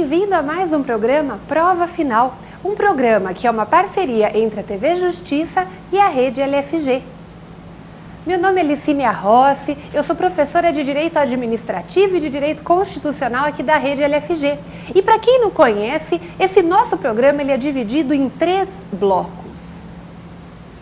bem-vindo a mais um programa Prova Final, um programa que é uma parceria entre a TV Justiça e a Rede LFG. Meu nome é Licínia Rossi, eu sou professora de Direito Administrativo e de Direito Constitucional aqui da Rede LFG. E para quem não conhece, esse nosso programa ele é dividido em 3 blocos.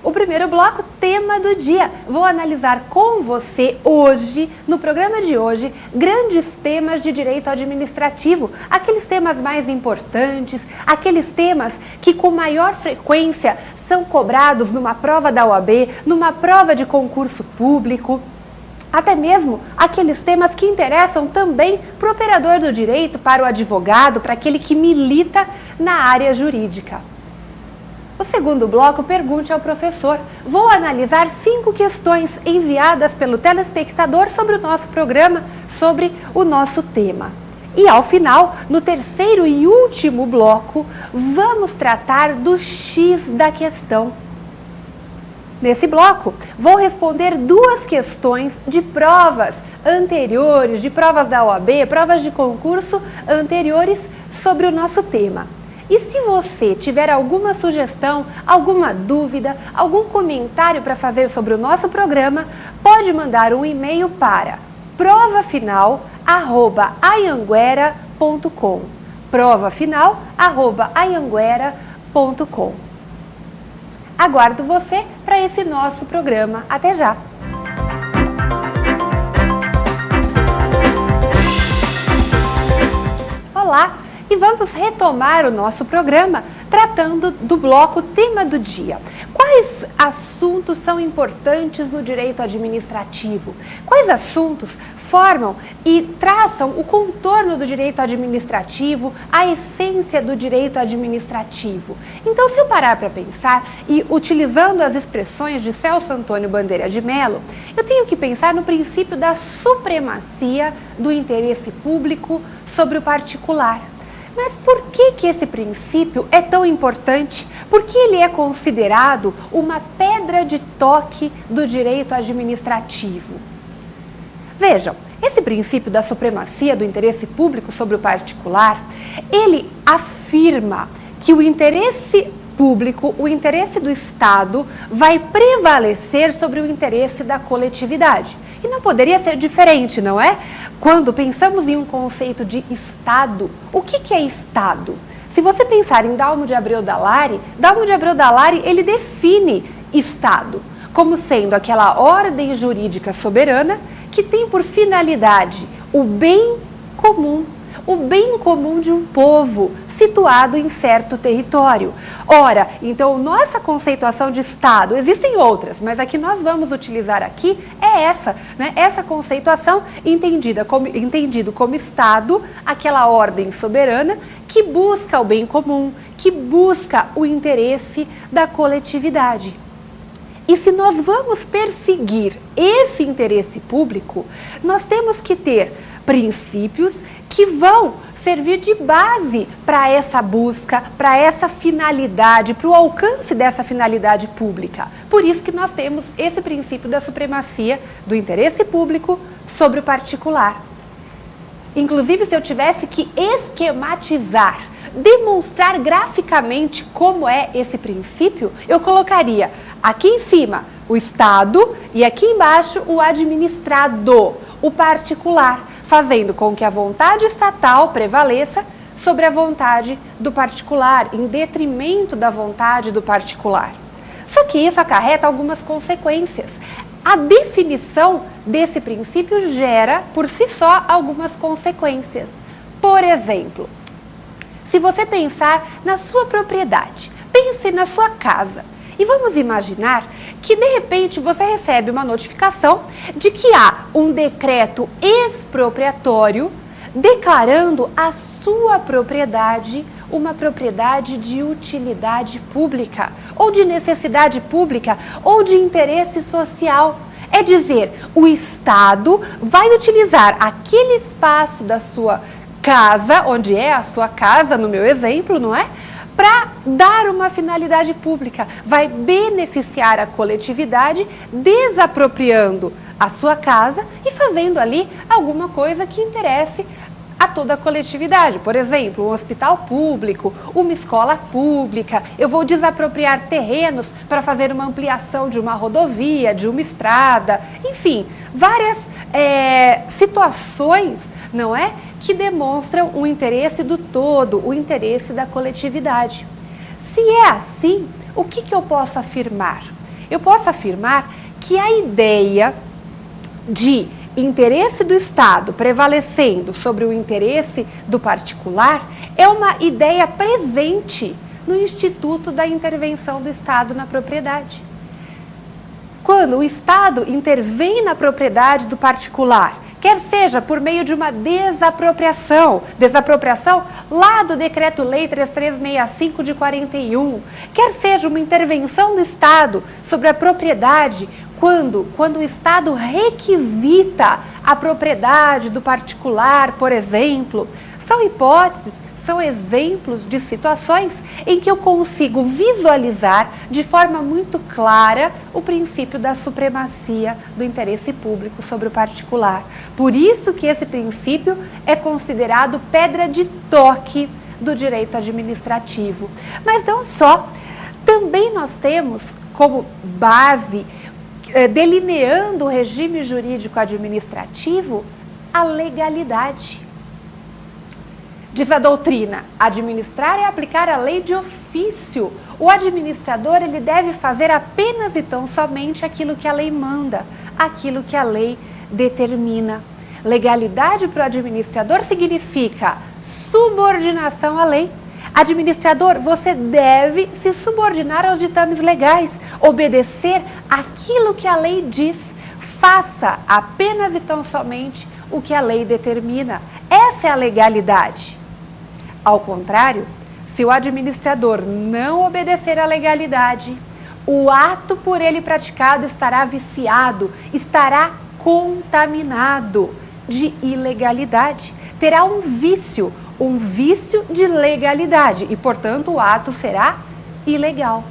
O primeiro bloco, tema do dia. Vou analisar com você hoje, no programa de hoje, grandes temas de direito administrativo, aqueles temas mais importantes, aqueles temas que com maior frequência são cobrados numa prova da OAB, numa prova de concurso público, até mesmo aqueles temas que interessam também para o operador do direito, para o advogado, para aquele que milita na área jurídica. O segundo bloco, pergunte ao professor. Vou analisar 5 questões enviadas pelo telespectador sobre o nosso programa, sobre o nosso tema. E ao final, no terceiro e último bloco, vamos tratar do X da questão. Nesse bloco, vou responder 2 questões de provas anteriores, de provas da OAB, provas de concurso anteriores sobre o nosso tema. E se você tiver alguma sugestão, alguma dúvida, algum comentário para fazer sobre o nosso programa, pode mandar um e-mail para provafinal@anhanguera.com provafinal@anhanguera.com. Aguardo você para esse nosso programa. Até já! Olá! E vamos retomar o nosso programa tratando do bloco tema do dia. Quais assuntos são importantes no direito administrativo? Quais assuntos formam e traçam o contorno do direito administrativo, a essência do direito administrativo? Então, se eu parar para pensar e utilizando as expressões de Celso Antônio Bandeira de Mello, eu tenho que pensar no princípio da supremacia do interesse público sobre o particular. Mas por que esse princípio é tão importante? Por que ele é considerado uma pedra de toque do direito administrativo? Vejam, esse princípio da supremacia do interesse público sobre o particular, ele afirma que o interesse público, o interesse do Estado, vai prevalecer sobre o interesse da coletividade. E não poderia ser diferente, não é? Quando pensamos em um conceito de Estado, o que é Estado? Se você pensar em Dalmo de Abreu Dallari, ele define Estado como sendo aquela ordem jurídica soberana que tem por finalidade o bem comum de um povo situado em certo território. Ora, então nossa conceituação de Estado, existem outras, mas a que nós vamos utilizar aqui é essa, né? Essa conceituação entendido como Estado, aquela ordem soberana que busca o bem comum, que busca o interesse da coletividade. E se nós vamos perseguir esse interesse público, nós temos que ter princípios que vão servir de base para essa busca, para essa finalidade, para o alcance dessa finalidade pública. Por isso que nós temos esse princípio da supremacia do interesse público sobre o particular. Inclusive, se eu tivesse que esquematizar, demonstrar graficamente como é esse princípio, eu colocaria aqui em cima o Estado e aqui embaixo o administrado, o particular, fazendo com que a vontade estatal prevaleça sobre a vontade do particular, em detrimento da vontade do particular. Só que isso acarreta algumas consequências. A definição desse princípio gera, por si só, algumas consequências. Por exemplo, se você pensar na sua propriedade, pense na sua casa. E vamos imaginar que, de repente, você recebe uma notificação de que há um decreto expropriatório declarando a sua propriedade uma propriedade de utilidade pública, ou de necessidade pública, ou de interesse social. É dizer, o Estado vai utilizar aquele espaço da sua casa, onde é a sua casa, no meu exemplo, não é? Para dar uma finalidade pública, vai beneficiar a coletividade desapropriando a sua casa e fazendo ali alguma coisa que interesse a toda a coletividade. Por exemplo, um hospital público, uma escola pública, eu vou desapropriar terrenos para fazer uma ampliação de uma rodovia, de uma estrada, enfim, várias situações, não é? Que demonstram o interesse do todo, o interesse da coletividade. Se é assim, o que eu posso afirmar? Eu posso afirmar que a ideia de interesse do Estado prevalecendo sobre o interesse do particular é uma ideia presente no Instituto da Intervenção do Estado na Propriedade. Quando o Estado intervém na propriedade do particular, quer seja por meio de uma desapropriação lá do Decreto-Lei 3365 de 41, quer seja uma intervenção do Estado sobre a propriedade, quando o Estado requisita a propriedade do particular, por exemplo, são hipóteses, são exemplos de situações em que eu consigo visualizar de forma muito clara o princípio da supremacia do interesse público sobre o particular. Por isso que esse princípio é considerado pedra de toque do direito administrativo. Mas não só, também nós temos como base, delineando o regime jurídico administrativo, a legalidade. Diz a doutrina, administrar é aplicar a lei de ofício. O administrador, ele deve fazer apenas e tão somente aquilo que a lei manda, aquilo que a lei determina. Legalidade para o administrador significa subordinação à lei. Administrador, você deve se subordinar aos ditames legais, obedecer aquilo que a lei diz. Faça apenas e tão somente o que a lei determina. Essa é a legalidade. Ao contrário, se o administrador não obedecer à legalidade, o ato por ele praticado estará viciado, estará contaminado de ilegalidade. Terá um vício de legalidade e, portanto, o ato será ilegal.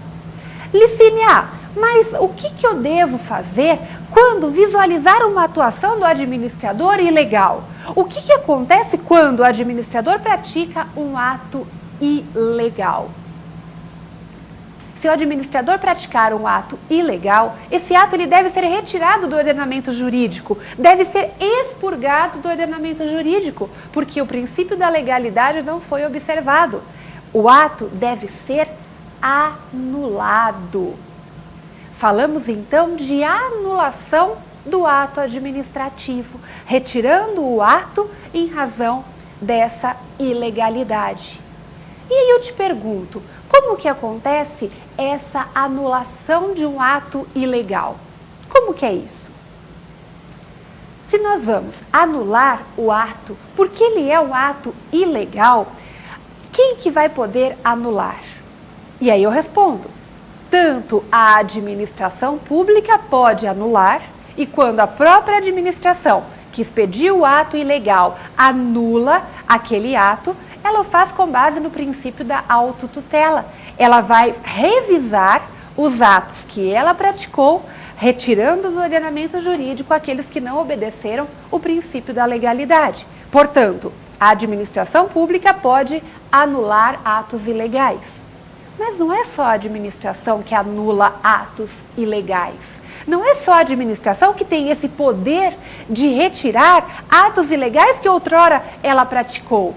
Licínia, mas o que eu devo fazer quando visualizar uma atuação do administrador ilegal? O que acontece quando o administrador pratica um ato ilegal? Se o administrador praticar um ato ilegal, esse ato ele deve ser retirado do ordenamento jurídico, deve ser expurgado do ordenamento jurídico, porque o princípio da legalidade não foi observado. O ato deve ser anulado. Falamos então de anulação do ato administrativo, retirando o ato em razão dessa ilegalidade. E aí eu te pergunto, como que acontece essa anulação de um ato ilegal? Como que é isso? Se nós vamos anular o ato, porque ele é um ato ilegal, quem que vai poder anular? E aí eu respondo, tanto a administração pública pode anular, e quando a própria administração que expediu o ato ilegal anula aquele ato, ela o faz com base no princípio da autotutela. Ela vai revisar os atos que ela praticou, retirando do ordenamento jurídico aqueles que não obedeceram o princípio da legalidade. Portanto, a administração pública pode anular atos ilegais. Mas não é só a administração que anula atos ilegais. Não é só a administração que tem esse poder de retirar atos ilegais que outrora ela praticou.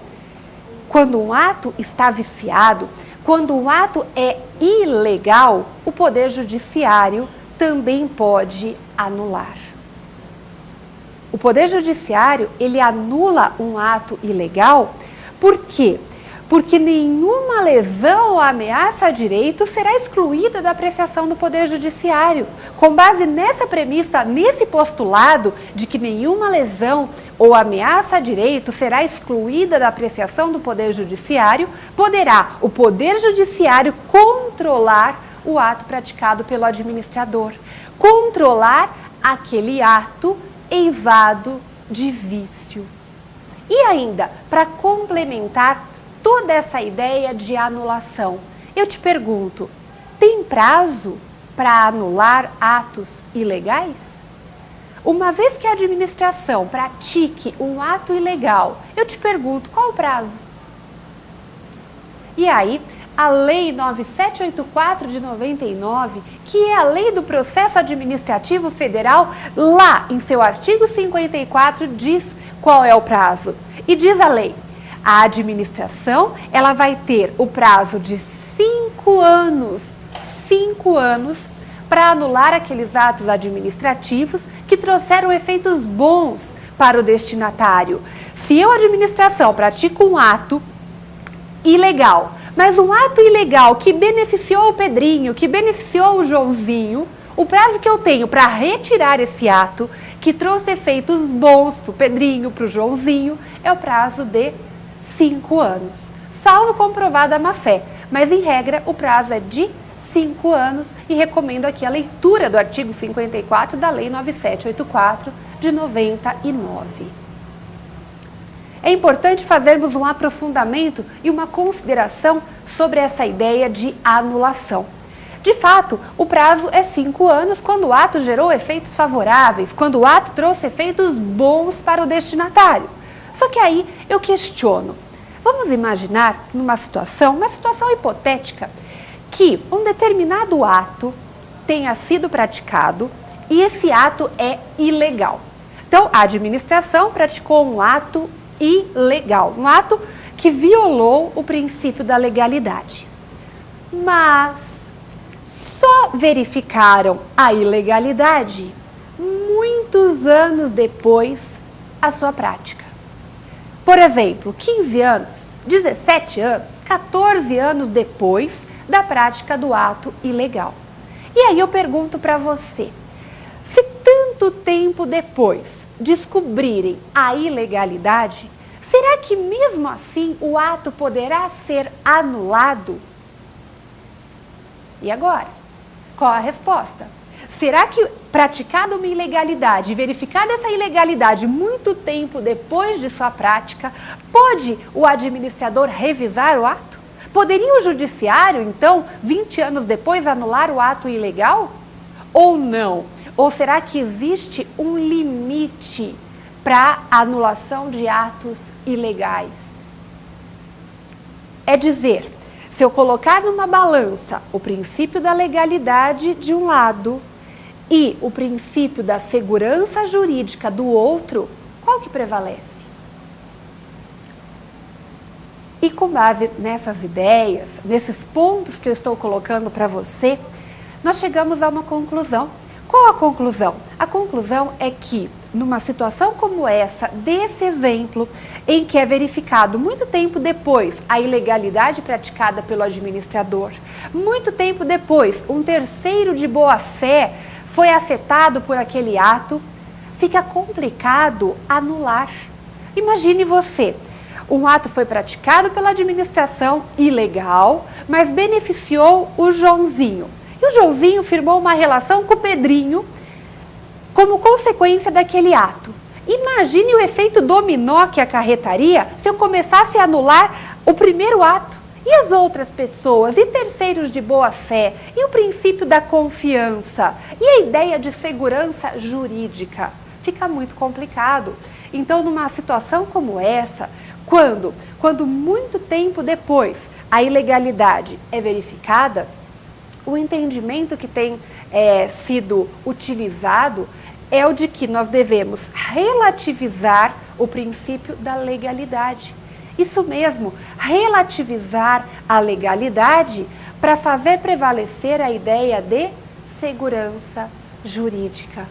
Quando um ato está viciado, quando um ato é ilegal, o Poder Judiciário também pode anular. O Poder Judiciário, ele anula um ato ilegal, por quê? Porque nenhuma lesão ou ameaça a direito será excluída da apreciação do Poder Judiciário. Com base nessa premissa, nesse postulado de que nenhuma lesão ou ameaça a direito será excluída da apreciação do Poder Judiciário, poderá o Poder Judiciário controlar o ato praticado pelo administrador, controlar aquele ato eivado de vício. E ainda, para complementar toda essa ideia de anulação, eu te pergunto, tem prazo para anular atos ilegais? uma vez que a administração pratique um ato ilegal, eu te pergunto, qual o prazo? E aí, a Lei 9784 de 99, que é a Lei do Processo Administrativo Federal, lá em seu artigo 54 diz qual é o prazo. E diz a lei, a administração ela vai ter o prazo de 5 anos para anular aqueles atos administrativos que trouxeram efeitos bons para o destinatário. Se eu, administração, pratico um ato ilegal, mas um ato ilegal que beneficiou o Pedrinho, que beneficiou o Joãozinho, o prazo que eu tenho para retirar esse ato, que trouxe efeitos bons para o Pedrinho, para o Joãozinho, é o prazo de 5 anos, salvo comprovada a má-fé. Mas, em regra, o prazo é de 5 anos e recomendo aqui a leitura do artigo 54 da Lei 9784 de 99. É importante fazermos um aprofundamento e uma consideração sobre essa ideia de anulação. De fato, o prazo é 5 anos quando o ato gerou efeitos favoráveis, quando o ato trouxe efeitos bons para o destinatário. Só que aí eu questiono. Vamos imaginar uma situação hipotética, que um determinado ato tenha sido praticado e esse ato é ilegal. Então, a administração praticou um ato ilegal, um ato que violou o princípio da legalidade. Mas só verificaram a ilegalidade muitos anos depois a sua prática. Por exemplo, 15 anos, 17 anos, 14 anos depois da prática do ato ilegal. E aí eu pergunto para você, se tanto tempo depois descobrirem a ilegalidade, será que mesmo assim o ato poderá ser anulado? E agora? Qual a resposta? Será que praticada uma ilegalidade, verificada essa ilegalidade muito tempo depois de sua prática, pode o administrador revisar o ato? Poderia o judiciário, então, 20 anos depois, anular o ato ilegal? Ou não? Ou será que existe um limite para a anulação de atos ilegais? É dizer, se eu colocar numa balança o princípio da legalidade de um lado e o princípio da segurança jurídica do outro, qual que prevalece? E com base nessas ideias, nesses pontos que eu estou colocando para você, nós chegamos a uma conclusão. Qual a conclusão? A conclusão é que, numa situação como essa, desse exemplo, em que é verificado muito tempo depois a ilegalidade praticada pelo administrador, muito tempo depois um terceiro de boa-fé foi afetado por aquele ato, fica complicado anular. Imagine você, um ato foi praticado pela administração ilegal, mas beneficiou o Joãozinho. E o Joãozinho firmou uma relação com o Pedrinho como consequência daquele ato. Imagine o efeito dominó que acarretaria se eu começasse a anular o primeiro ato. E as outras pessoas, e terceiros de boa-fé, e o princípio da confiança, e a ideia de segurança jurídica. Fica muito complicado. Então, numa situação como essa, quando muito tempo depois a ilegalidade é verificada, o entendimento que tem sido utilizado é o de que nós devemos relativizar o princípio da legalidade. Isso mesmo, relativizar a legalidade para fazer prevalecer a ideia de segurança jurídica.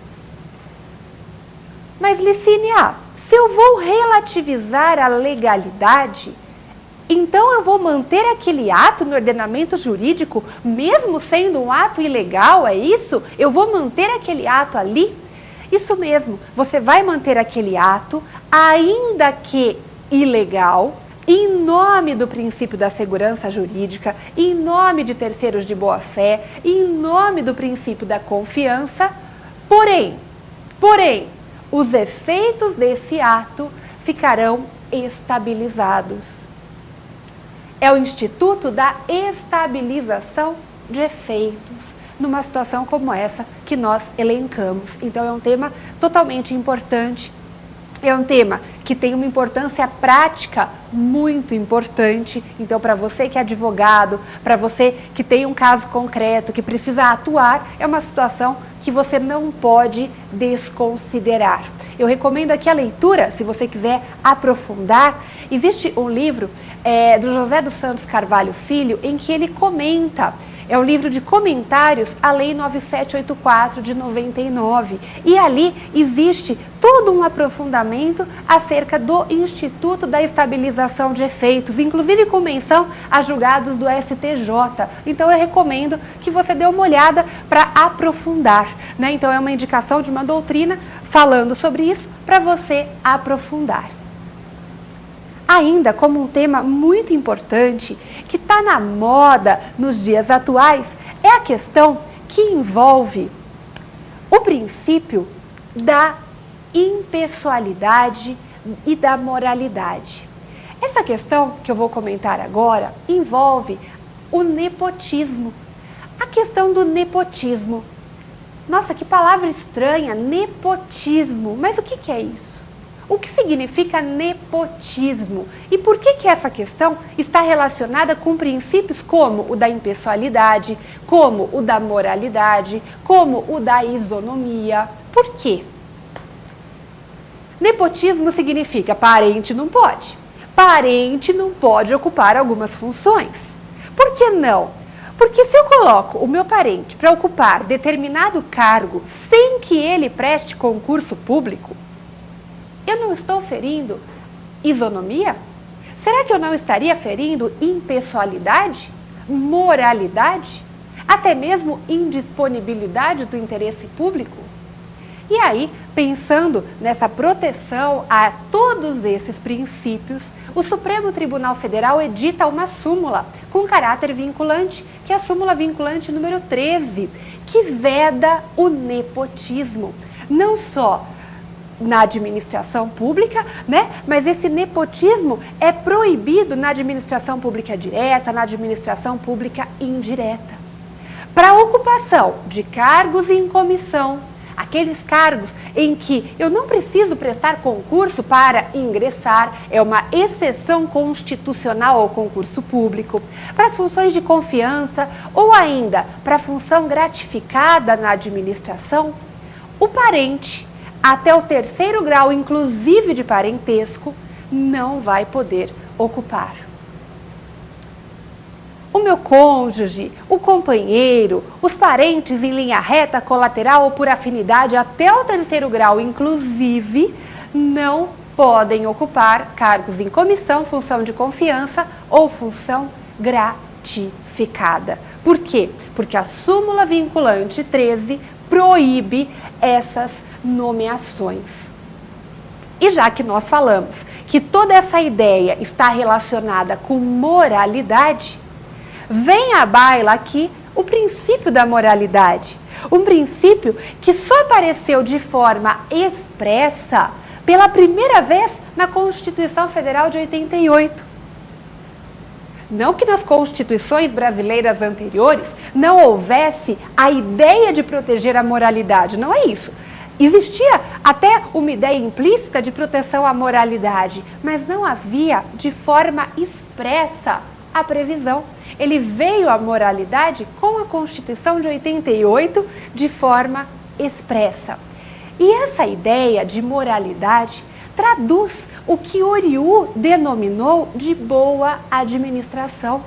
Mas, Licínia, se eu vou relativizar a legalidade, então eu vou manter aquele ato no ordenamento jurídico, mesmo sendo um ato ilegal, é isso? Eu vou manter aquele ato ali? Isso mesmo, você vai manter aquele ato, ainda que ilegal, em nome do princípio da segurança jurídica, em nome de terceiros de boa-fé, em nome do princípio da confiança, porém, os efeitos desse ato ficarão estabilizados. É o Instituto da Estabilização de Efeitos. numa situação como essa que nós elencamos. Então é um tema totalmente importante, é um tema que tem uma importância prática muito importante. Então, para você que é advogado, para você que tem um caso concreto, que precisa atuar, é uma situação que você não pode desconsiderar. Eu recomendo aqui a leitura, se você quiser aprofundar. Existe um livro do José dos Santos Carvalho Filho, em que ele comenta. É um livro de comentários à Lei 9784 de 99. E ali existe todo um aprofundamento acerca do Instituto da Estabilização de Efeitos, inclusive com menção a julgados do STJ. Então eu recomendo que você dê uma olhada para aprofundar, né? Então é uma indicação de uma doutrina falando sobre isso para você aprofundar. Ainda como um tema muito importante, que está na moda nos dias atuais, é a questão que envolve o princípio da impessoalidade e da moralidade. Essa questão que eu vou comentar agora envolve o nepotismo. A questão do nepotismo. Nossa, que palavra estranha, nepotismo. Mas o que é isso? O que significa nepotismo? E por que essa questão está relacionada com princípios como o da impessoalidade, como o da moralidade, como o da isonomia? Por quê? Nepotismo significa parente não pode. Parente não pode ocupar algumas funções. Por que não? Porque se eu coloco o meu parente para ocupar determinado cargo sem que ele preste concurso público, eu não estou ferindo isonomia? Será que eu não estaria ferindo impessoalidade, moralidade, até mesmo indisponibilidade do interesse público? E aí, pensando nessa proteção a todos esses princípios, o Supremo Tribunal Federal edita uma súmula com caráter vinculante, que é a súmula vinculante número 13, que veda o nepotismo. Não só na administração pública, né? Mas esse nepotismo é proibido na administração pública direta, na administração pública indireta. Para a ocupação de cargos em comissão, aqueles cargos em que eu não preciso prestar concurso para ingressar, é uma exceção constitucional ao concurso público, para as funções de confiança ou ainda para a função gratificada na administração, o parente, até o 3º grau, inclusive de parentesco, não vai poder ocupar. O meu cônjuge, o companheiro, os parentes em linha reta, colateral ou por afinidade até o 3º grau, inclusive, não podem ocupar cargos em comissão, função de confiança ou função gratificada. Por quê? Porque a súmula vinculante 13 proíbe essas nomeações. E já que nós falamos que toda essa ideia está relacionada com moralidade, vem à baila aqui o princípio da moralidade. Um princípio que só apareceu de forma expressa pela primeira vez na Constituição Federal de 88. Não que nas constituições brasileiras anteriores não houvesse a ideia de proteger a moralidade, não é isso. Existia até uma ideia implícita de proteção à moralidade, mas não havia de forma expressa a previsão. Ele veio à moralidade com a Constituição de 88 de forma expressa. E essa ideia de moralidade traduz o que Oriú denominou de boa administração.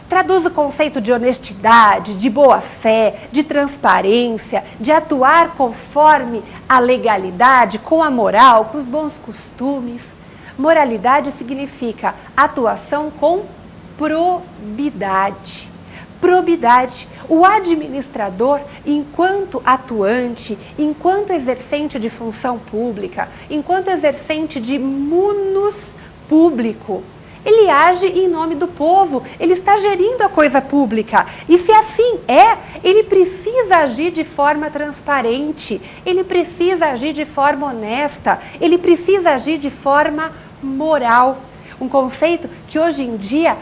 Traduz o conceito de honestidade, de boa-fé, de transparência, de atuar conforme a legalidade, com a moral, com os bons costumes. Moralidade significa atuação com probidade. Probidade. O administrador, enquanto atuante, enquanto exercente de função pública, enquanto exercente de munus público, ele age em nome do povo, ele está gerindo a coisa pública. E se assim é, ele precisa agir de forma transparente, ele precisa agir de forma honesta, ele precisa agir de forma moral. Um conceito que hoje em dia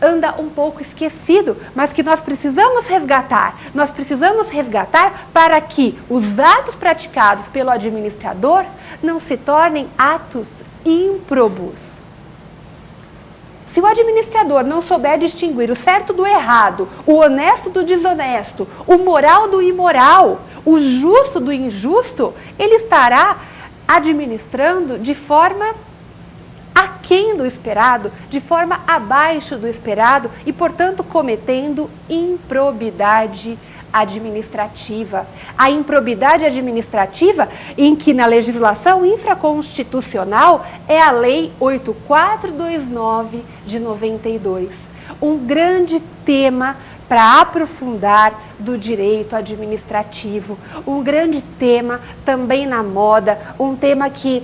anda um pouco esquecido, mas que nós precisamos resgatar. Nós precisamos resgatar para que os atos praticados pelo administrador não se tornem atos ímprobos. Se o administrador não souber distinguir o certo do errado, o honesto do desonesto, o moral do imoral, o justo do injusto, ele estará administrando de forma aquém do esperado, de forma abaixo do esperado e, portanto, cometendo improbidade administrativa. A improbidade administrativa, em que na legislação infraconstitucional é a Lei 8429 de 92. Um grande tema para aprofundar do direito administrativo. Um grande tema também na moda, um tema que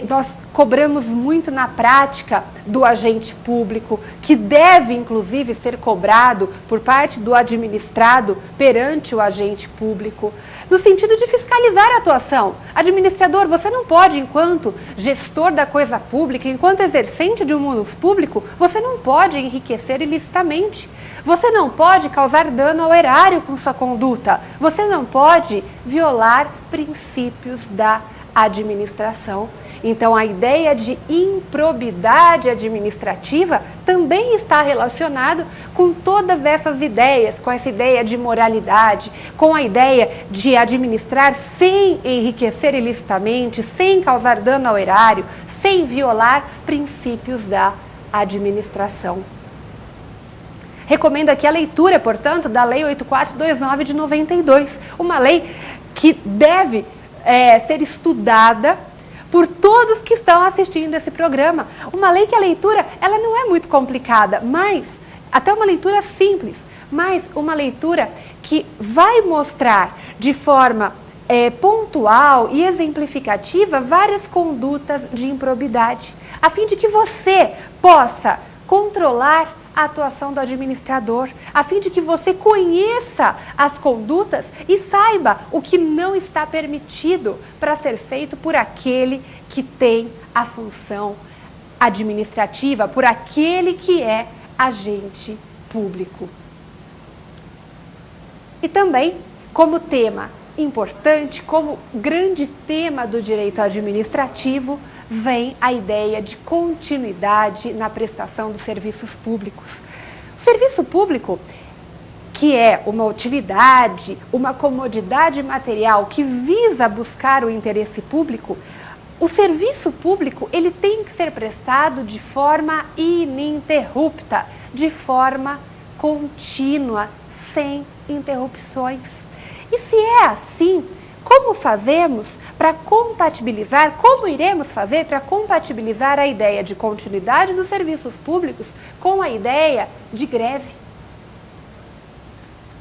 nós cobramos muito na prática do agente público, que deve, inclusive, ser cobrado por parte do administrado perante o agente público, no sentido de fiscalizar a atuação. Administrador, você não pode, enquanto gestor da coisa pública, enquanto exercente de um munus público, você não pode enriquecer ilicitamente. Você não pode causar dano ao erário com sua conduta. Você não pode violar princípios da administração. Então, a ideia de improbidade administrativa também está relacionado com todas essas ideias, com essa ideia de moralidade, com a ideia de administrar sem enriquecer ilicitamente, sem causar dano ao erário, sem violar princípios da administração. Recomendo aqui a leitura, portanto, da Lei 8429 de 92, uma lei que deve ser estudada por todos que estão assistindo esse programa. Uma lei que a leitura, ela não é muito complicada, mas até uma leitura simples, mas uma leitura que vai mostrar de forma pontual e exemplificativa várias condutas de improbidade, a fim de que você possa controlar a atuação do administrador, a fim de que você conheça as condutas e saiba o que não está permitido para ser feito por aquele que tem a função administrativa, por aquele que é agente público. E também, como tema importante, como grande tema do direito administrativo, vem a ideia de continuidade na prestação dos serviços públicos. O serviço público, que é uma utilidade, uma comodidade material que visa buscar o interesse público, o serviço público ele tem que ser prestado de forma ininterrupta, de forma contínua, sem interrupções. E se é assim, como fazemos para compatibilizar, como iremos fazer para compatibilizar a ideia de continuidade dos serviços públicos com a ideia de greve?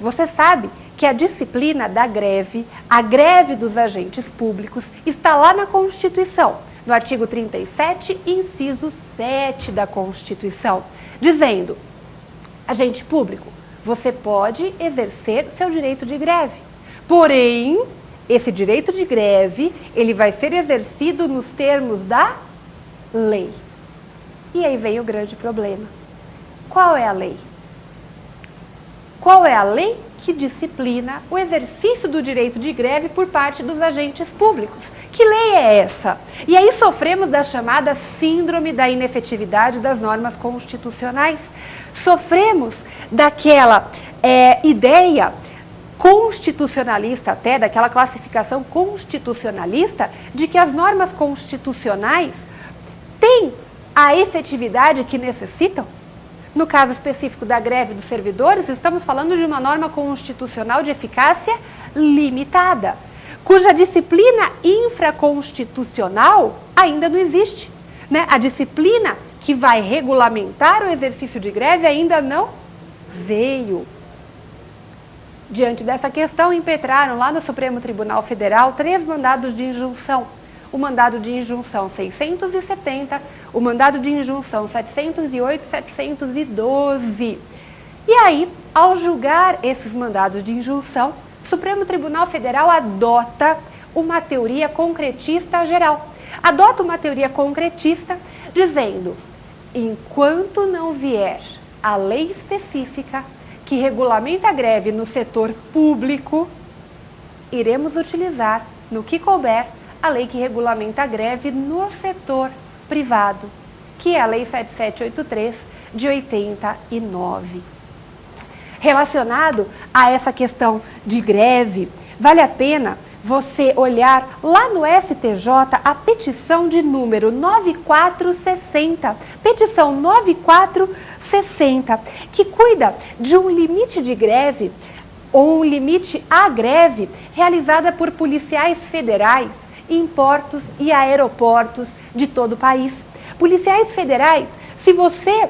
Você sabe que a disciplina da greve, a greve dos agentes públicos, está lá na Constituição, no artigo 37, inciso 7 da Constituição, dizendo: agente público, você pode exercer seu direito de greve, porém, esse direito de greve, ele vai ser exercido nos termos da lei. E aí vem o grande problema. Qual é a lei? Qual é a lei que disciplina o exercício do direito de greve por parte dos agentes públicos? Que lei é essa? E aí sofremos da chamada síndrome da inefetividade das normas constitucionais. Sofremos daquela ideia constitucionalista, até daquela classificação constitucionalista, de que as normas constitucionais têm a efetividade que necessitam. No caso específico da greve dos servidores, estamos falando de uma norma constitucional de eficácia limitada, cuja disciplina infraconstitucional ainda não existe, né? A disciplina que vai regulamentar o exercício de greve ainda não veio. Diante dessa questão, impetraram lá no Supremo Tribunal Federal 3 mandados de injunção. O mandado de injunção 670, o mandado de injunção 708 e 712. E aí, ao julgar esses mandados de injunção, o Supremo Tribunal Federal adota uma teoria concretista geral. Adota uma teoria concretista dizendo: enquanto não vier a lei específica que regulamenta a greve no setor público, iremos utilizar, no que couber, a lei que regulamenta a greve no setor privado, que é a Lei 7783 de 89. Relacionado a essa questão de greve, vale a pena você olhar lá no STJ a petição de número 9460, petição 9460, que cuida de um limite de greve ou um limite à greve realizada por policiais federais em portos e aeroportos de todo o país. Policiais federais, se você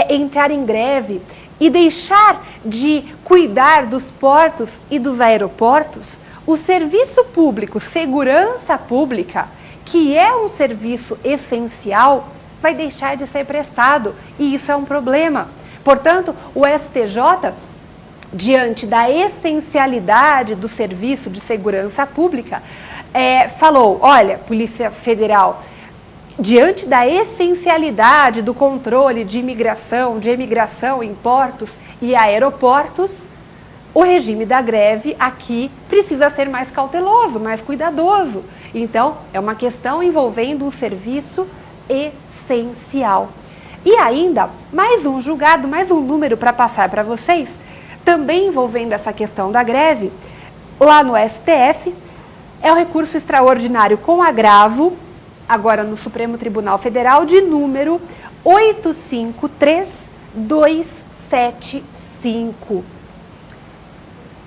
entrar em greve e deixar de cuidar dos portos e dos aeroportos, o serviço público, segurança pública, que é um serviço essencial, vai deixar de ser prestado e isso é um problema. Portanto, o STJ, diante da essencialidade do serviço de segurança pública, falou, olha, Polícia Federal, diante da essencialidade do controle de emigração em portos e aeroportos, o regime da greve aqui precisa ser mais cauteloso, mais cuidadoso. Então, é uma questão envolvendo um serviço essencial. E ainda, mais um julgado, mais um número para passar para vocês, também envolvendo essa questão da greve, lá no STF, é o recurso extraordinário com agravo, agora no Supremo Tribunal Federal, de número 853275.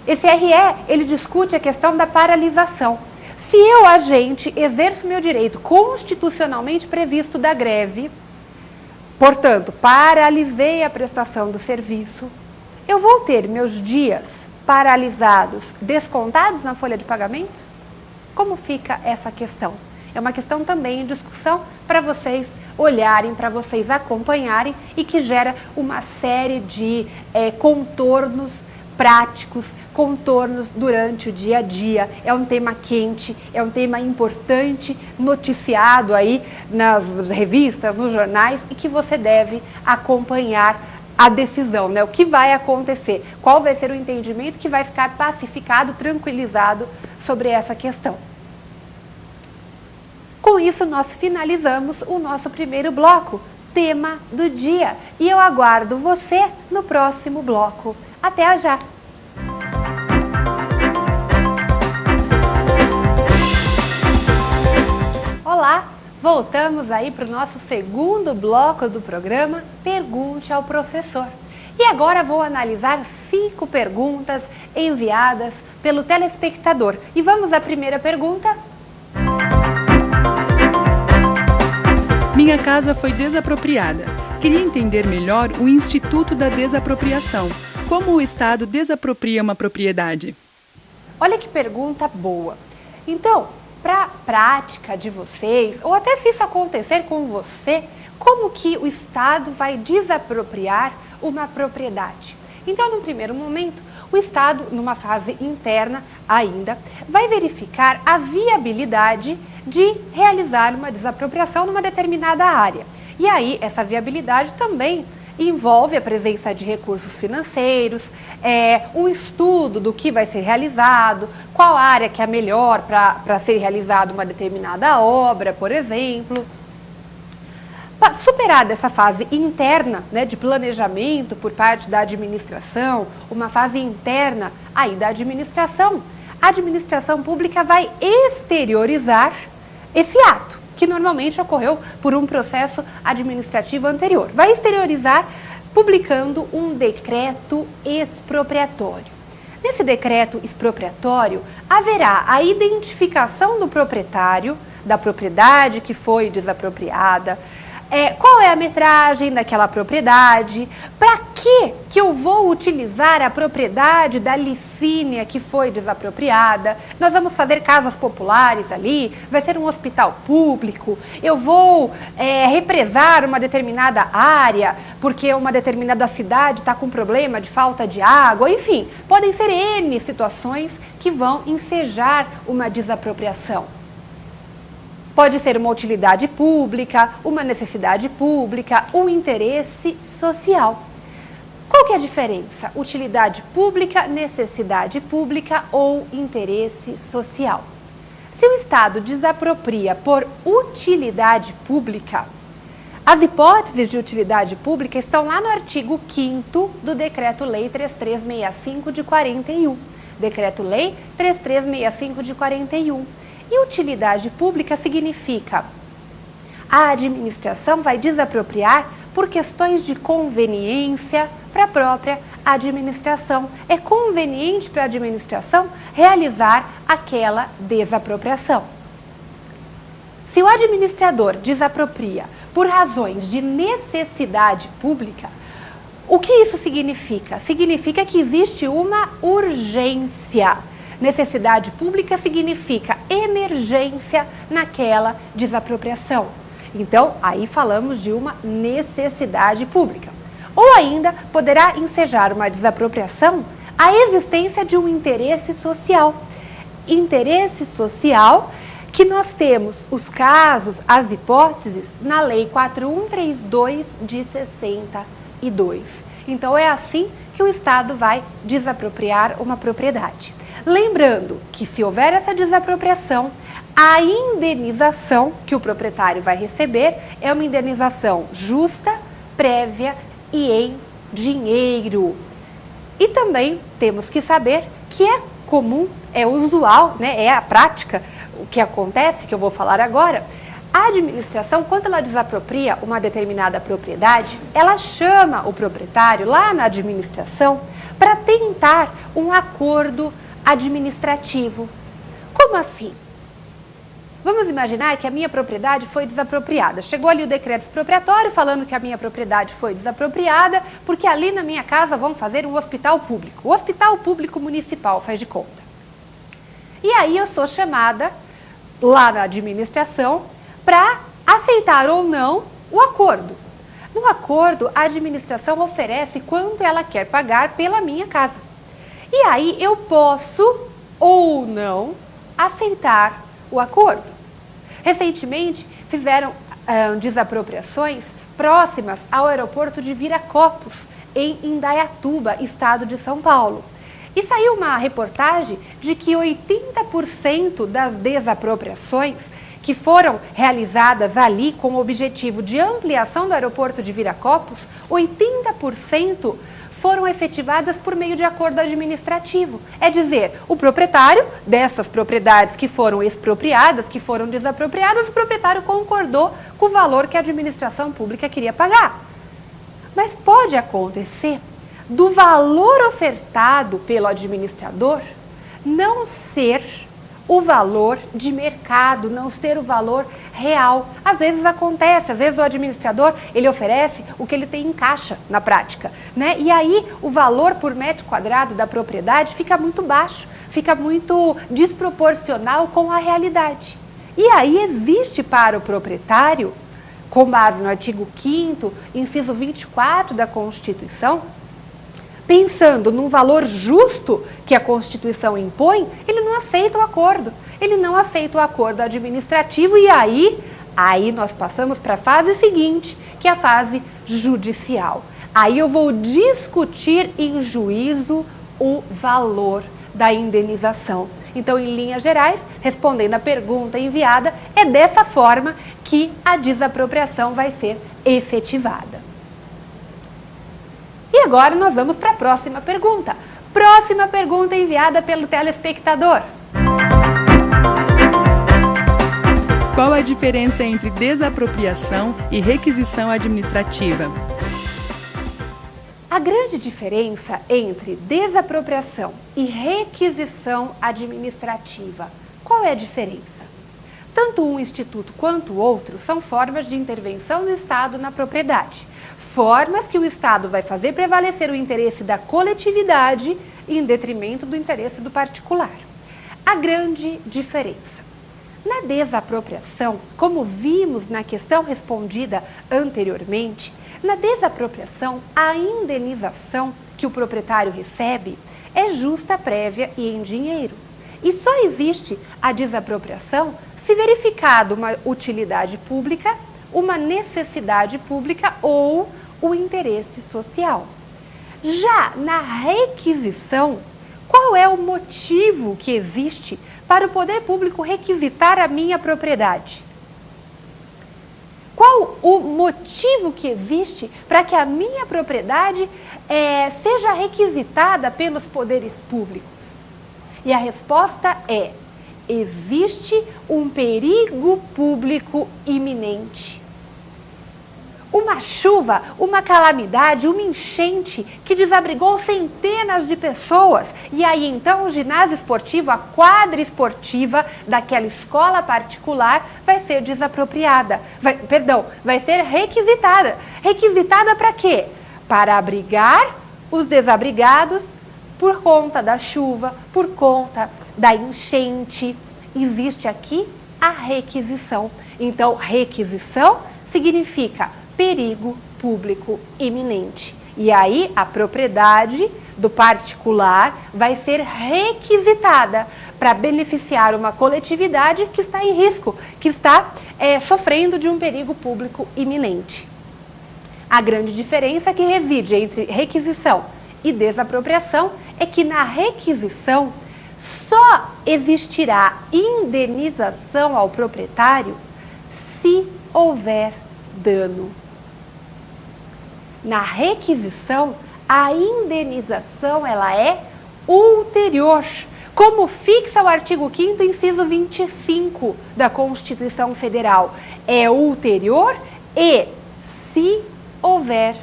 Esse RE, ele discute a questão da paralisação. Se eu, agente, exerço meu direito constitucionalmente previsto da greve, portanto, paralisei a prestação do serviço, eu vou ter meus dias paralisados descontados na folha de pagamento? Como fica essa questão? É uma questão também em discussão para vocês olharem, para vocês acompanharem e que gera uma série de contornos práticos, contornos durante o dia a dia. É um tema quente, é um tema importante, noticiado aí nas revistas, nos jornais e que você deve acompanhar a decisão, né? O que vai acontecer, qual vai ser o entendimento que vai ficar pacificado, tranquilizado sobre essa questão. Com isso, nós finalizamos o nosso primeiro bloco, tema do dia. E eu aguardo você no próximo bloco. Até já! Olá! Voltamos aí para o nosso segundo bloco do programa Pergunte ao Professor. E agora vou analisar 5 perguntas enviadas pelo telespectador. E vamos à primeira pergunta. Minha casa foi desapropriada. Queria entender melhor o Instituto da Desapropriação. Como o Estado desapropria uma propriedade? Olha que pergunta boa. Então, para a prática de vocês, ou até se isso acontecer com você, como que o Estado vai desapropriar uma propriedade? Então, no primeiro momento, o Estado, numa fase interna ainda, vai verificar a viabilidade de realizar uma desapropriação numa determinada área. E aí, essa viabilidade também envolve a presença de recursos financeiros, um estudo do que vai ser realizado, qual área que é a melhor para ser realizada uma determinada obra, por exemplo. Superada essa fase interna, né, de planejamento por parte da administração, uma fase interna aí da administração, a administração pública vai exteriorizar esse ato, que normalmente ocorreu por um processo administrativo anterior. Vai exteriorizar publicando um decreto expropriatório. Nesse decreto expropriatório, haverá a identificação do proprietário, da propriedade que foi desapropriada, qual é a metragem daquela propriedade, para que eu vou utilizar a propriedade da licínea que foi desapropriada. Nós vamos fazer casas populares ali, vai ser um hospital público, eu vou represar uma determinada área, porque uma determinada cidade está com problema de falta de água, enfim, podem ser N situações que vão ensejar uma desapropriação. Pode ser uma utilidade pública, uma necessidade pública, um interesse social. Qual que é a diferença? Utilidade pública, necessidade pública ou interesse social? Se o Estado desapropria por utilidade pública, as hipóteses de utilidade pública estão lá no artigo 5º do Decreto-Lei 3365 de 41. Decreto-Lei 3365 de 41. E utilidade pública significa a administração vai desapropriar por questões de conveniência para a própria administração. É conveniente para a administração realizar aquela desapropriação. Se o administrador desapropria por razões de necessidade pública, o que isso significa? Significa que existe uma urgência. Necessidade pública significa emergência naquela desapropriação. Então, aí falamos de uma necessidade pública. Ou ainda, poderá ensejar uma desapropriação a existência de um interesse social. Interesse social que nós temos os casos, as hipóteses, na Lei 4132 de 62. Então, é assim que o Estado vai desapropriar uma propriedade. Lembrando que se houver essa desapropriação, a indenização que o proprietário vai receber é uma indenização justa, prévia e em dinheiro. E também temos que saber que é comum, é usual, né, é a prática, o que acontece, que eu vou falar agora. A administração, quando ela desapropria uma determinada propriedade, ela chama o proprietário lá na administração para tentar um acordo administrativo. Como assim? Vamos imaginar que a minha propriedade foi desapropriada. Chegou ali o decreto expropriatório falando que a minha propriedade foi desapropriada porque ali na minha casa vão fazer um hospital público. O hospital público municipal, faz de conta. E aí eu sou chamada lá na administração para aceitar ou não o acordo. No acordo, a administração oferece quanto ela quer pagar pela minha casa. E aí eu posso ou não aceitar o acordo. Recentemente, fizeram desapropriações próximas ao aeroporto de Viracopos, em Indaiatuba, estado de São Paulo. E saiu uma reportagem de que 80% das desapropriações que foram realizadas ali com o objetivo de ampliação do aeroporto de Viracopos, 80% foram efetivadas por meio de acordo administrativo. É dizer, o proprietário dessas propriedades que foram expropriadas, que foram desapropriadas, o proprietário concordou com o valor que a administração pública queria pagar. Mas pode acontecer do valor ofertado pelo administrador não ser o valor de mercado, não ser o valor real. Às vezes acontece, às vezes o administrador, ele oferece o que ele tem em caixa na prática, né? E aí o valor por metro quadrado da propriedade fica muito baixo, fica muito desproporcional com a realidade. E aí existe para o proprietário, com base no artigo 5º, inciso 24 da Constituição, pensando num valor justo que a Constituição impõe, ele não aceita o acordo. Ele não aceita o acordo administrativo e aí nós passamos para a fase seguinte, que é a fase judicial. Aí eu vou discutir em juízo o valor da indenização. Então, em linhas gerais, respondendo à pergunta enviada, é dessa forma que a desapropriação vai ser efetivada. E agora nós vamos para a próxima pergunta. Próxima pergunta enviada pelo telespectador. Qual a diferença entre desapropriação e requisição administrativa? A grande diferença entre desapropriação e requisição administrativa. Qual é a diferença? Tanto um instituto quanto o outro são formas de intervenção do Estado na propriedade. Formas que o Estado vai fazer prevalecer o interesse da coletividade em detrimento do interesse do particular. A grande diferença. Na desapropriação, como vimos na questão respondida anteriormente, na desapropriação, a indenização que o proprietário recebe é justa, prévia e em dinheiro. E só existe a desapropriação se verificado uma utilidade pública, uma necessidade pública ou o interesse social. Já na requisição, qual é o motivo que existe para o poder público requisitar a minha propriedade? Qual o motivo que existe para que a minha propriedade seja requisitada pelos poderes públicos? E a resposta é: existe um perigo público iminente. Uma chuva, uma calamidade, uma enchente que desabrigou centenas de pessoas. E aí então o ginásio esportivo, a quadra esportiva daquela escola particular vai ser desapropriada. Vai ser requisitada. Requisitada para quê? Para abrigar os desabrigados por conta da chuva, por conta da enchente. Existe aqui a requisição. Então, requisição significa perigo público iminente. E aí a propriedade do particular vai ser requisitada para beneficiar uma coletividade que está em risco, que está sofrendo de um perigo público iminente. A grande diferença que reside entre requisição e desapropriação é que na requisição só existirá indenização ao proprietário se houver dano. Na requisição, a indenização ela é ulterior, como fixa o artigo 5º, inciso 25 da Constituição Federal. É ulterior e se houver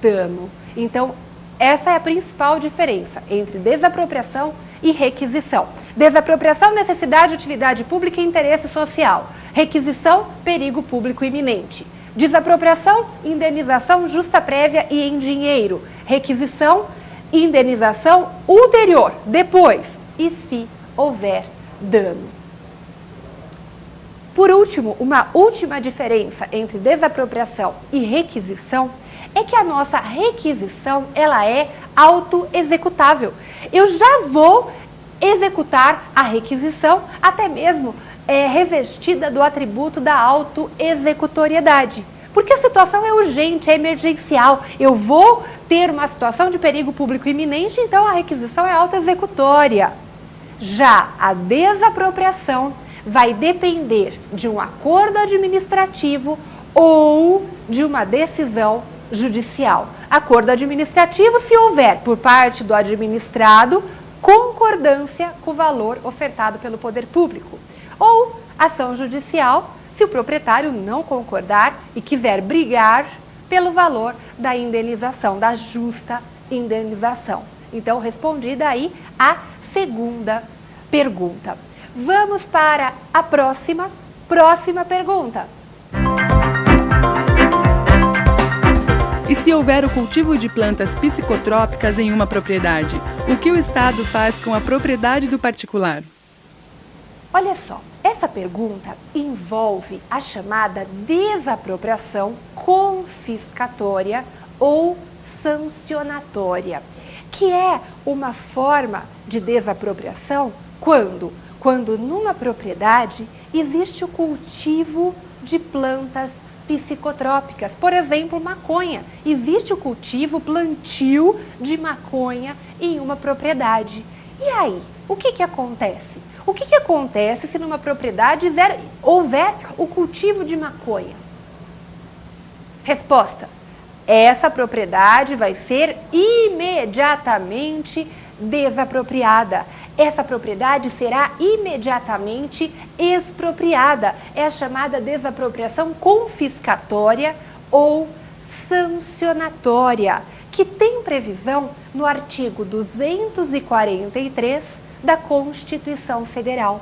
dano. Então, essa é a principal diferença entre desapropriação e requisição. Desapropriação, necessidade, utilidade pública e interesse social. Requisição, perigo público iminente. Desapropriação, indenização justa prévia e em dinheiro. Requisição, indenização ulterior, depois, e se houver dano. Por último, uma última diferença entre desapropriação e requisição é que a nossa requisição ela é autoexecutável. Eu já vou executar a requisição, até mesmo revestida do atributo da autoexecutoriedade. Porque a situação é urgente, é emergencial. Eu vou ter uma situação de perigo público iminente, então a requisição é autoexecutória. Já a desapropriação vai depender de um acordo administrativo ou de uma decisão judicial. Acordo administrativo se houver, por parte do administrado, concordância com o valor ofertado pelo poder público. Ou ação judicial, se o proprietário não concordar e quiser brigar pelo valor da indenização, da justa indenização. Então, respondida aí a segunda pergunta. Vamos para a próxima pergunta. E se houver o cultivo de plantas psicotrópicas em uma propriedade, o que o Estado faz com a propriedade do particular? Olha só, essa pergunta envolve a chamada desapropriação confiscatória ou sancionatória, que é uma forma de desapropriação quando numa propriedade existe o cultivo de plantas psicotrópicas, por exemplo, maconha. Existe o cultivo, plantio de maconha em uma propriedade. E aí, o que acontece? O que acontece se numa propriedade houver o cultivo de maconha? Resposta: essa propriedade vai ser imediatamente desapropriada. Essa propriedade será imediatamente expropriada. É a chamada desapropriação confiscatória ou sancionatória, que tem previsão no artigo 243 da Constituição Federal.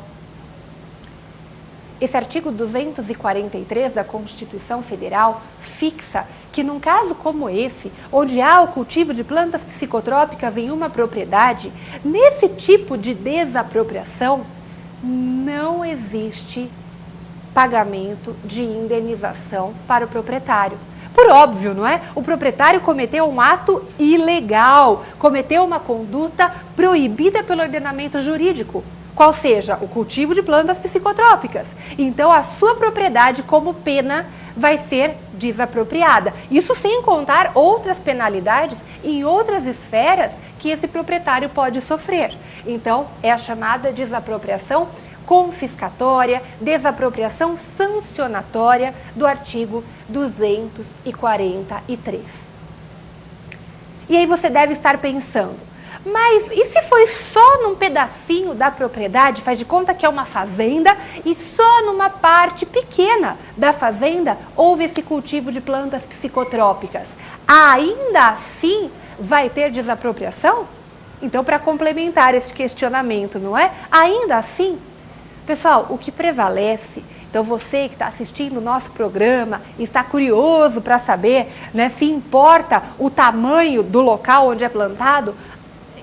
Esse artigo 243 da Constituição Federal fixa que num caso como esse, onde há o cultivo de plantas psicotrópicas em uma propriedade, nesse tipo de desapropriação, não existe pagamento de indenização para o proprietário. Por óbvio, não é? O proprietário cometeu um ato ilegal, cometeu uma conduta proibida pelo ordenamento jurídico, qual seja o cultivo de plantas psicotrópicas. Então, a sua propriedade, como pena, vai ser desapropriada. Isso sem contar outras penalidades em outras esferas que esse proprietário pode sofrer. Então, é a chamada desapropriação confiscatória, desapropriação sancionatória do artigo 243. E aí você deve estar pensando, mas e se foi só num pedacinho da propriedade, faz de conta que é uma fazenda e só numa parte pequena da fazenda houve esse cultivo de plantas psicotrópicas? Ainda assim vai ter desapropriação? Então, para complementar esse questionamento, não é? Ainda assim, pessoal, o que prevalece, então você que está assistindo o nosso programa, está curioso para saber, né, se importa o tamanho do local onde é plantado,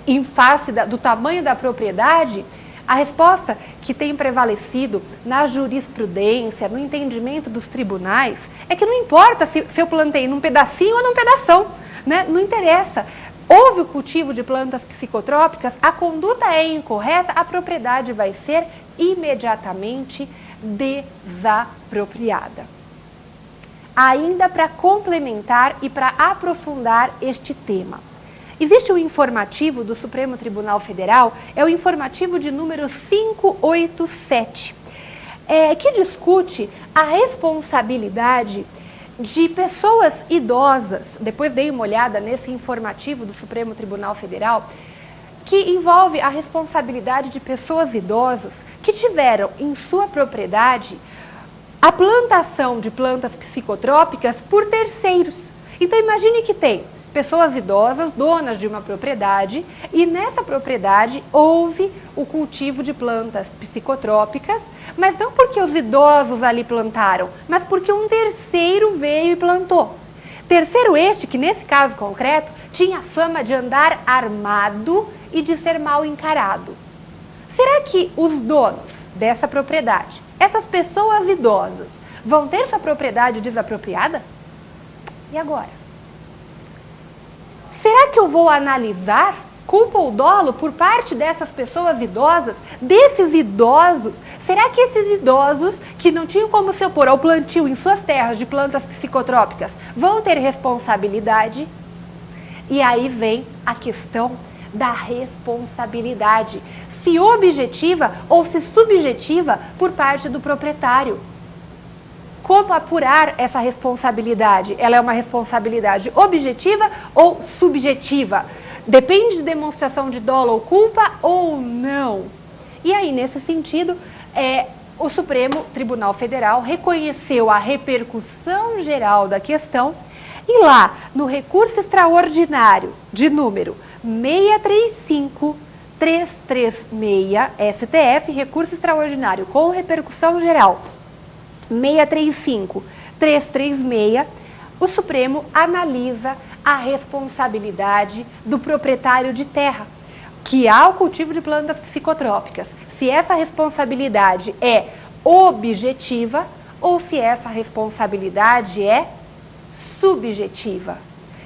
em face do tamanho da propriedade, a resposta que tem prevalecido na jurisprudência, no entendimento dos tribunais, é que não importa se eu plantei num pedacinho ou num pedação, né? Não interessa. Houve o cultivo de plantas psicotrópicas, a conduta é incorreta, a propriedade vai ser imediatamente desapropriada. Ainda para complementar e para aprofundar este tema, existe um informativo do Supremo Tribunal Federal, é o informativo de número 587, que discute a responsabilidade de pessoas idosas. Depois dei uma olhada nesse informativo do Supremo Tribunal Federal, que envolve a responsabilidade de pessoas idosas que tiveram em sua propriedade a plantação de plantas psicotrópicas por terceiros. Então imagine que tem pessoas idosas, donas de uma propriedade, e nessa propriedade houve o cultivo de plantas psicotrópicas, mas não porque os idosos ali plantaram, mas porque um terceiro veio e plantou. Terceiro este que, nesse caso concreto, tinha fama de andar armado e de ser mal encarado. Será que os donos dessa propriedade, essas pessoas idosas, vão ter sua propriedade desapropriada? E agora? Será que eu vou analisar culpa ou dolo por parte dessas pessoas idosas, desses idosos? Será que esses idosos que não tinham como se opor ao plantio em suas terras de plantas psicotrópicas vão ter responsabilidade? E aí vem a questão da responsabilidade, se objetiva ou se subjetiva por parte do proprietário. Como apurar essa responsabilidade? Ela é uma responsabilidade objetiva ou subjetiva? Depende de demonstração de dolo ou culpa ou não? E aí, nesse sentido, o Supremo Tribunal Federal reconheceu a repercussão geral da questão e lá, no recurso extraordinário de número 635336, STF, recurso extraordinário com repercussão geral 635336, o Supremo analisa a responsabilidade do proprietário de terra, que há o cultivo de plantas psicotrópicas. Se essa responsabilidade é objetiva ou se essa responsabilidade é subjetiva.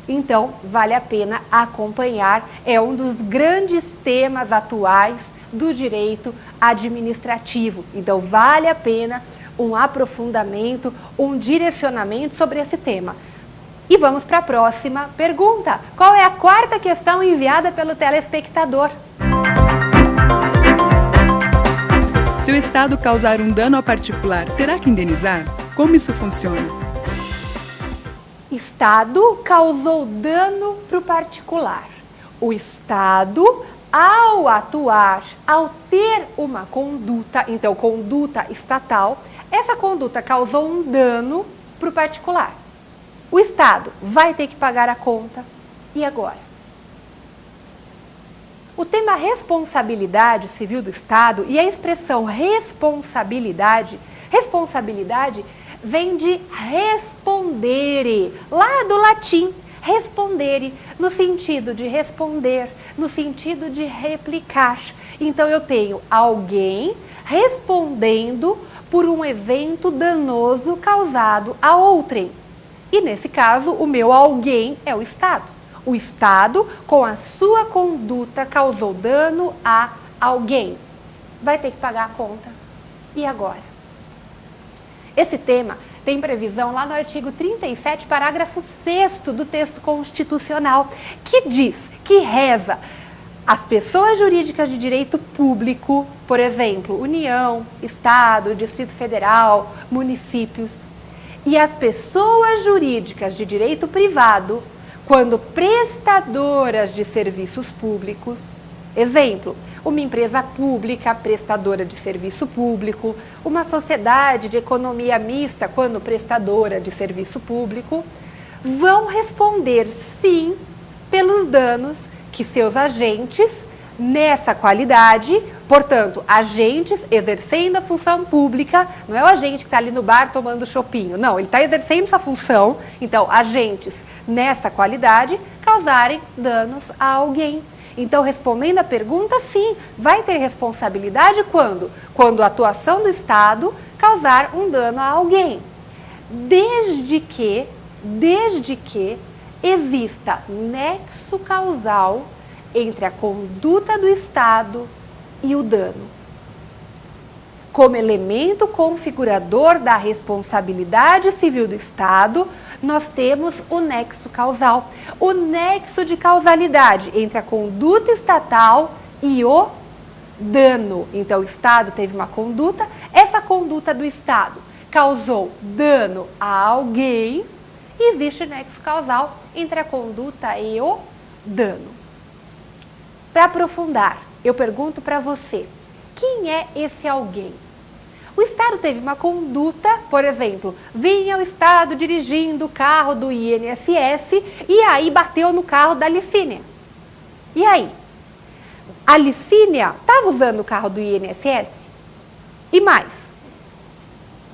Então, vale a pena acompanhar, é um dos grandes temas atuais do direito administrativo. Então, vale a pena um aprofundamento, um direcionamento sobre esse tema. E vamos para a próxima pergunta. Qual é a quarta questão enviada pelo telespectador? Se o Estado causar um dano ao particular, terá que indenizar? Como isso funciona? Estado causou dano para o particular. O Estado, ao atuar, ao ter uma conduta, então conduta estatal, essa conduta causou um dano para o particular. O Estado vai ter que pagar a conta. E agora? O tema responsabilidade civil do Estado e a expressão responsabilidade vem de respondere, lá do latim, respondere, no sentido de responder, no sentido de replicar. Então eu tenho alguém respondendo por um evento danoso causado a outrem. E nesse caso, o meu alguém é o Estado. O Estado, com a sua conduta, causou dano a alguém. Vai ter que pagar a conta. E agora? Esse tema tem previsão lá no artigo 37, parágrafo 6º do texto constitucional, que diz, que reza: as pessoas jurídicas de direito público, por exemplo, União, Estado, Distrito Federal, municípios, e as pessoas jurídicas de direito privado, quando prestadoras de serviços públicos, exemplo, uma empresa pública prestadora de serviço público, uma sociedade de economia mista quando prestadora de serviço público, vão responder sim pelos danos que seus agentes nessa qualidade, portanto, agentes exercendo a função pública, não é o agente que está ali no bar tomando chopinho, não, ele está exercendo sua função, então, agentes nessa qualidade causarem danos a alguém. Então, respondendo à pergunta, sim, vai ter responsabilidade quando? Quando a atuação do Estado causar um dano a alguém. Desde que exista nexo causal entre a conduta do Estado e o dano. Como elemento configurador da responsabilidade civil do Estado, nós temos o nexo causal, o nexo de causalidade entre a conduta estatal e o dano. Então, o Estado teve uma conduta, essa conduta do Estado causou dano a alguém, e existe nexo causal entre a conduta e o dano. Para aprofundar, eu pergunto para você, quem é esse alguém? O Estado teve uma conduta, por exemplo, vinha o Estado dirigindo o carro do INSS e aí bateu no carro da Licínia. E aí? A Licínia estava usando o carro do INSS? E mais?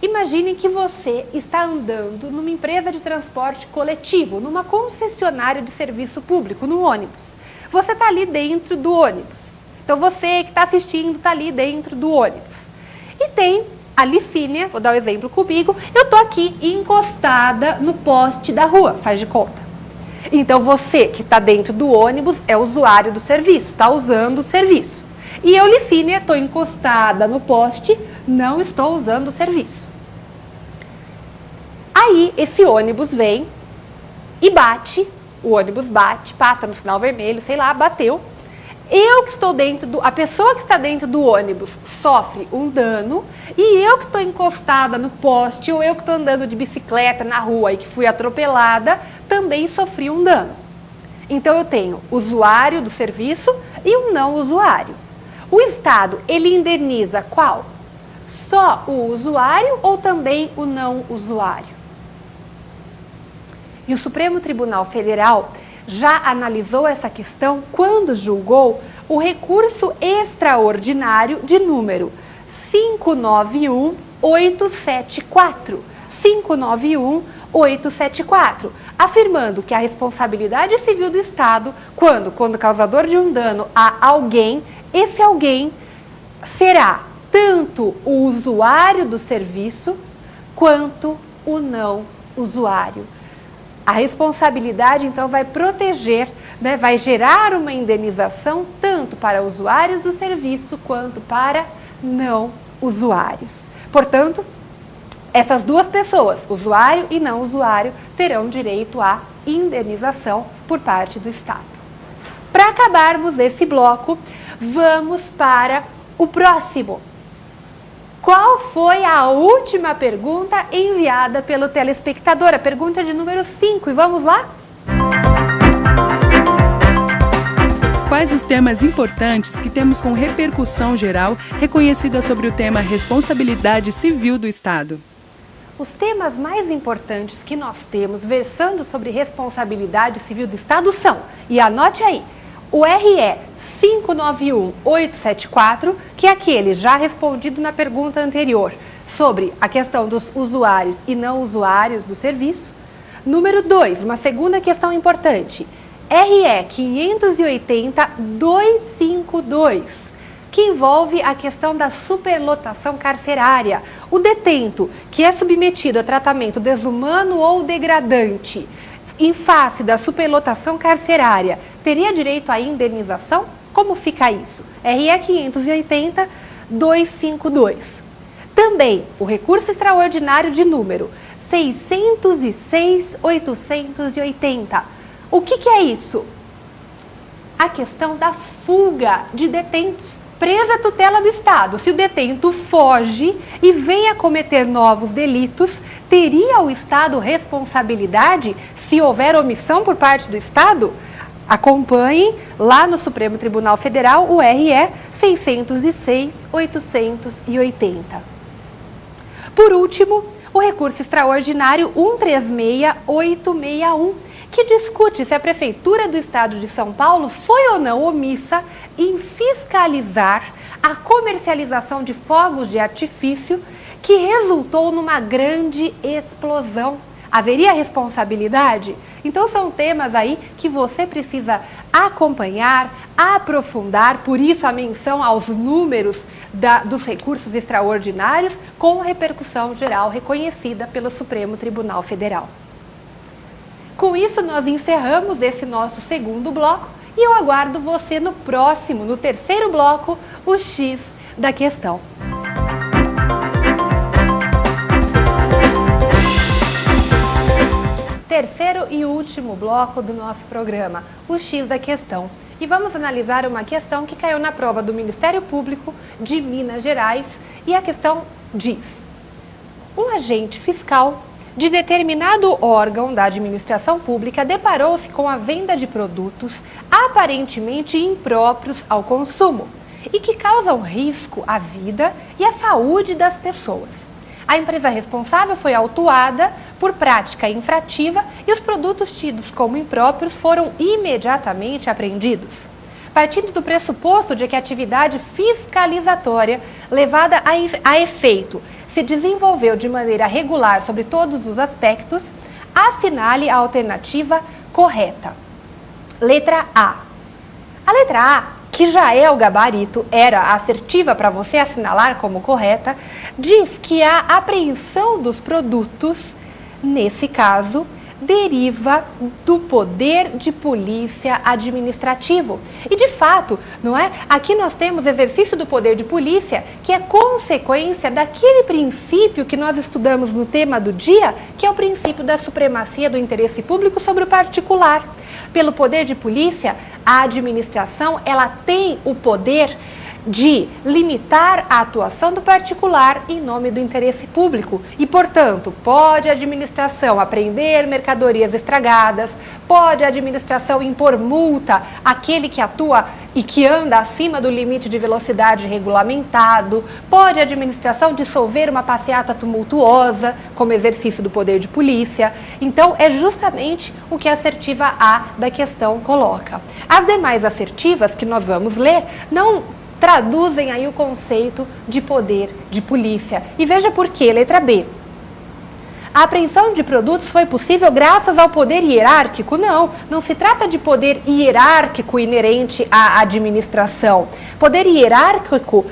Imagine que você está andando numa empresa de transporte coletivo, numa concessionária de serviço público, no ônibus. Você está ali dentro do ônibus. Então, você que está assistindo está ali dentro do ônibus. E tem a Licínia, vou dar um exemplo comigo, eu estou aqui encostada no poste da rua, faz de conta. Então, você que está dentro do ônibus é usuário do serviço, está usando o serviço. E eu, Licínia, estou encostada no poste, não estou usando o serviço. Aí, esse ônibus vem e bate, o ônibus bate, passa no sinal vermelho, sei lá, bateu. Eu que estou a pessoa que está dentro do ônibus sofre um dano, e eu que estou encostada no poste, ou eu que estou andando de bicicleta na rua e que fui atropelada, também sofri um dano. Então, eu tenho o usuário do serviço e o não usuário. O Estado, ele indeniza qual? Só o usuário ou também o não usuário? E o Supremo Tribunal Federal já analisou essa questão quando julgou o recurso extraordinário de número 591874. 591874, afirmando que a responsabilidade civil do Estado, quando causador de um dano a alguém, esse alguém será tanto o usuário do serviço quanto o não usuário. A responsabilidade, então, vai proteger, né, vai gerar uma indenização tanto para usuários do serviço quanto para não usuários. Portanto, essas duas pessoas, usuário e não usuário, terão direito à indenização por parte do Estado. Para acabarmos esse bloco, vamos para o próximo. Qual foi a última pergunta enviada pelo telespectador? A pergunta de número 5. E vamos lá? Quais os temas importantes que temos com repercussão geral reconhecida sobre o tema responsabilidade civil do Estado? Os temas mais importantes que nós temos versando sobre responsabilidade civil do Estado são, e anote aí, o RE 591874, que é aquele já respondido na pergunta anterior, sobre a questão dos usuários e não usuários do serviço. Número 2, uma segunda questão importante, RE 580252, que envolve a questão da superlotação carcerária. O detento que é submetido a tratamento desumano ou degradante em face da superlotação carcerária, teria direito à indenização? Como fica isso? RE 580252. Também o recurso extraordinário de número 606.880. O que é isso? A questão da fuga de detentos, presa à tutela do Estado. Se o detento foge e vem a cometer novos delitos, teria o Estado responsabilidade se houver omissão por parte do Estado? Acompanhe lá no Supremo Tribunal Federal o RE 606.880. Por último, o recurso extraordinário 136861, que discute se a Prefeitura do Estado de São Paulo foi ou não omissa em fiscalizar a comercialização de fogos de artifício que resultou numa grande explosão. Haveria responsabilidade? Então são temas aí que você precisa acompanhar, aprofundar, por isso a menção aos números dos recursos extraordinários com repercussão geral reconhecida pelo Supremo Tribunal Federal. Com isso, nós encerramos esse nosso segundo bloco e eu aguardo você no próximo, no terceiro bloco, o X da questão. Terceiro e último bloco do nosso programa, o X da questão. E vamos analisar uma questão que caiu na prova do Ministério Público de Minas Gerais e a questão diz: um agente fiscal de determinado órgão da administração pública deparou-se com a venda de produtos aparentemente impróprios ao consumo e que causam risco à vida e à saúde das pessoas. A empresa responsável foi autuada por prática infrativa e os produtos tidos como impróprios foram imediatamente apreendidos. Partindo do pressuposto de que a atividade fiscalizatória levada a efeito se desenvolveu de maneira regular sobre todos os aspectos, assinale a alternativa correta. Letra A. A letra A, que já é o gabarito, era assertiva para você assinalar como correta, diz que a apreensão dos produtos, nesse caso, deriva do poder de polícia administrativo. E de fato, não é? Aqui nós temos exercício do poder de polícia, que é consequência daquele princípio que nós estudamos no tema do dia, que é o princípio da supremacia do interesse público sobre o particular. Pelo poder de polícia, a administração, ela tem o poder de limitar a atuação do particular em nome do interesse público. E, portanto, pode a administração apreender mercadorias estragadas, pode a administração impor multa àquele que atua e que anda acima do limite de velocidade regulamentado, pode a administração dissolver uma passeata tumultuosa, como exercício do poder de polícia. Então, é justamente o que a assertiva A da questão coloca. As demais assertivas que nós vamos ler não traduzem aí o conceito de poder de polícia. E veja por quê, letra B. A apreensão de produtos foi possível graças ao poder hierárquico? Não se trata de poder hierárquico inerente à administração. Poder hierárquico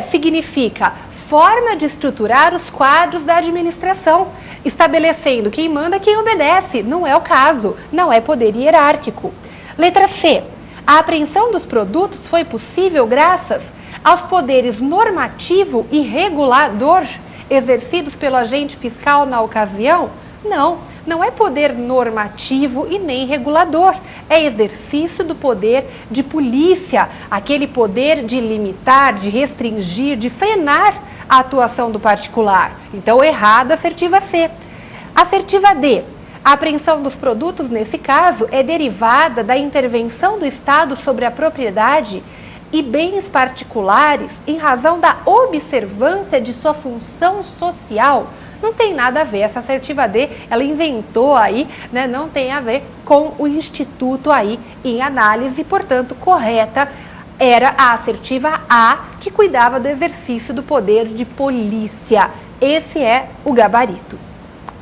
significa forma de estruturar os quadros da administração, estabelecendo quem manda e quem obedece. Não é o caso, não é poder hierárquico. Letra C. A apreensão dos produtos foi possível graças aos poderes normativo e regulador exercidos pelo agente fiscal na ocasião? Não é poder normativo e nem regulador. É exercício do poder de polícia, aquele poder de limitar, de restringir, de frenar a atuação do particular. Então, errada a assertiva C. Assertiva D. A apreensão dos produtos, nesse caso, é derivada da intervenção do Estado sobre a propriedade e bens particulares em razão da observância de sua função social. Não tem nada a ver, essa assertiva D, ela inventou aí, né, não tem a ver com o Instituto aí em análise, portanto, correta era a assertiva A, que cuidava do exercício do poder de polícia. Esse é o gabarito.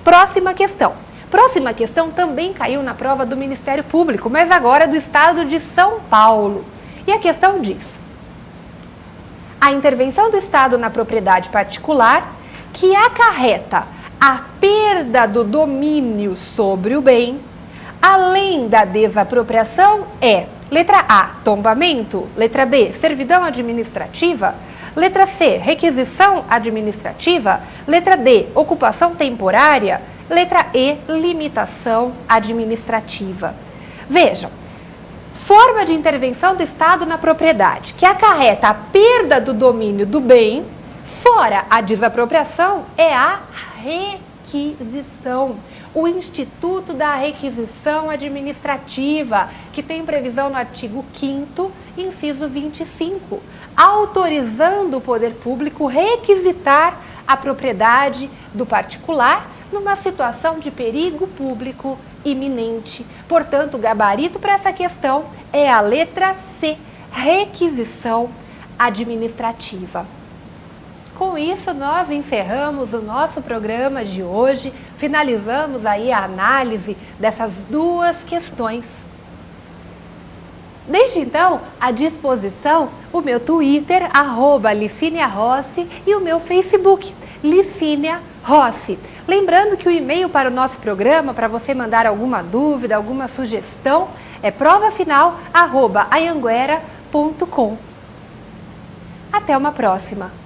Próxima questão. Próxima questão também caiu na prova do Ministério Público, mas agora do Estado de São Paulo. E a questão diz: a intervenção do Estado na propriedade particular que acarreta a perda do domínio sobre o bem, além da desapropriação, é letra A, tombamento, letra B, servidão administrativa, Letra C, requisição administrativa. Letra D, ocupação temporária. Letra E, limitação administrativa. Vejam, forma de intervenção do Estado na propriedade, que acarreta a perda do domínio do bem, fora a desapropriação, é a requisição. O Instituto da Requisição Administrativa, que tem previsão no artigo 5º, inciso 25, autorizando o poder público requisitar a propriedade do particular numa situação de perigo público iminente. Portanto, o gabarito para essa questão é a letra C, requisição administrativa. Com isso, nós encerramos o nosso programa de hoje, finalizamos aí a análise dessas duas questões. Desde então, à disposição o meu Twitter, @LicíniaRossi, e o meu Facebook, Licínia Rossi. Lembrando que o e-mail para o nosso programa, para você mandar alguma dúvida, alguma sugestão, é provafinal@anhanguera.com. Até uma próxima!